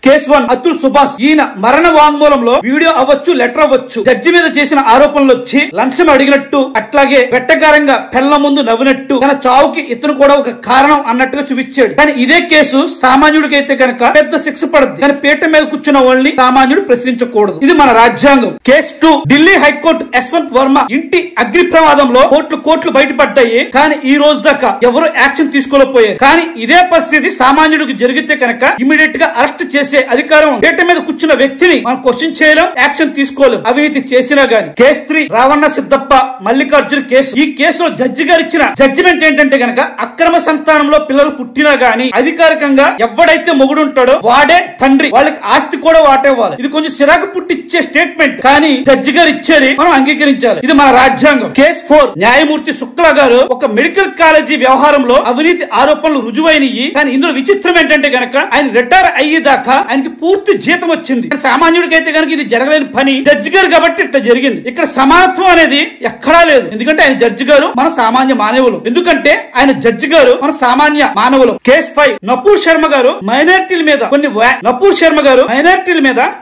Case 1 Atul Subhash. ఈయన మరణ వాంగ్మూలంలో video అవ్వచ్చు, లెటర్ అవ్వచ్చు, జడ్జి మీద చేసిన ఆరోపణలు వచ్చి లంచం అడిగినట్టు, అట్లాగే వెట్టకారంగా పెళ్ల ముందు నవ్వినట్టు, తన చావుకి ఇతను కూడా ఒక కారణం అన్నట్టుగా చూపించాడు. కానీ ఇదే కేసు సామాన్యుడికి అయితే కనుక పెద్ద శిక్ష పడుతుంది. కానీ పీట మీద కూర్చున్న వాళ్ళని సామాన్యుడు ప్రశ్నించకూడదు. ఇది మన రాజ్యాంగం. కేసు 2 ఢిల్లీ హైకోర్టు యశ్వంత్ వర్మ ఇంటి అగ్ని ప్రమాదంలో కోట్లు బయటపడ్డాయి. కానీ ఈ రోజు దాకా ఎవరు యాక్షన్ తీసుకోలేకపోయారు. కానీ ఇదే పరిస్థితి సామాన్యుడికి జరిగితే కనుక ఇమీడియట్ గా అరెస్ట్ చేసే అధికారం పీట మీద కూర్చున్న వ్యక్తిని మనం క్వశ్చన్ చేయలేం, యాక్షన్ తీసుకోలేం, అవినీతి చేసినా గాని. Case 3 Ravana Siddappa Mallikarjuna case. ఈ కేసులో జడ్జి గారు ఇచ్చిన జడ్జిమెంట్ ఏంటంటే గనక అక్రమ సంతానంలో పిల్లలు పుట్టినా గాని అధికారికంగా ఎవడైతే మొగుడుంటాడో వాడే తండ్రి, వాళ్ళకి ఆస్తి కూడా వాటేవ్వాలి. ఇది కొంచెం సిరాకు పుట్టిచ్చే స్టేట్మెంట్, కానీ జడ్జి గారు ఇచ్చేది మనం అంగీకరించాలి. ఇది మన రాజ్యాంగం. కేసు 4 న్యాయమూర్తి శుక్లా గారు ఒక మెడికల్ కాలేజీ వ్యవహారంలో అవినీతి ఆరోపణలు రుజువైనవి. కానీ ఇందులో విచిత్రం ఏంటంటే గనక ఆయన రిటైర్ అయ్యేదాకా ఆయనకి పూర్తి జీతం వచ్చింది. సామాన్యుడికి అయితే కనుక ఇది జరగలేని పని. జడ్జి గారు కాబట్టి ఇట్లా జరిగింది. ఇక్కడ సమానత్వం అనేది ఎక్కడా లేదు. ఎందుకంటే ఆయన జడ్జి గారు మన సామాన్య మానవులు. ఎందుకంటే ఆయన జడ్జి గారు మన సామాన్య మానవులు. కేసు 5 నపూర్ శర్మ గారు మైనారిటీల మీద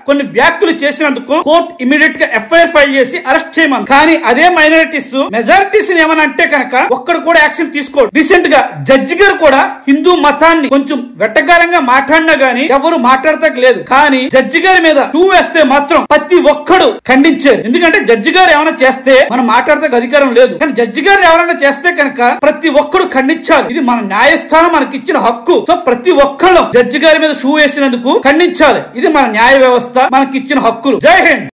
కొన్ని వ్యాఖ్యలు చేసినందుకు కోర్టు ఇమీడియట్ గా ఎఫ్ఐఆర్ ఫైల్ చేసి అరెస్ట్ చేయమని. కానీ అదే మైనారిటీస్ మెజారిటీస్ ఏమని అంటే కనుక ఒక్కడు కూడా యాక్షన్ తీసుకోడు. రీసెంట్ గా జడ్జి గారు కూడా హిందూ మతాన్ని కొంచెం వెట్టకారంగా మాట్లాడినా గానీ ఎవరు మాట్లాడతాక లేదు. కానీ జడ్జి గారి మీద టూ వేస్తే మాత్రం ప్రతి ఒక్కడు ఖండించారు. ఎందుకంటే జడ్జి గారు ఏమైనా చేస్తే మనం మాట్లాడతాక అధికారం లేదు. కానీ జడ్జి గారు ఎవరైనా చేస్తే కనుక ప్రతి ఒక్కడు ఖండించాలి. ఇది మన న్యాయస్థానం మనకి ఇచ్చిన హక్కు. సో ప్రతి ఒక్కళ్ళు జడ్జి గారి మీద షూ వేసినందుకు ఖండించాలి. ఇది మన న్యాయ వ్యవస్థ మనకి ఇచ్చిన హక్కులు. జై హింద్.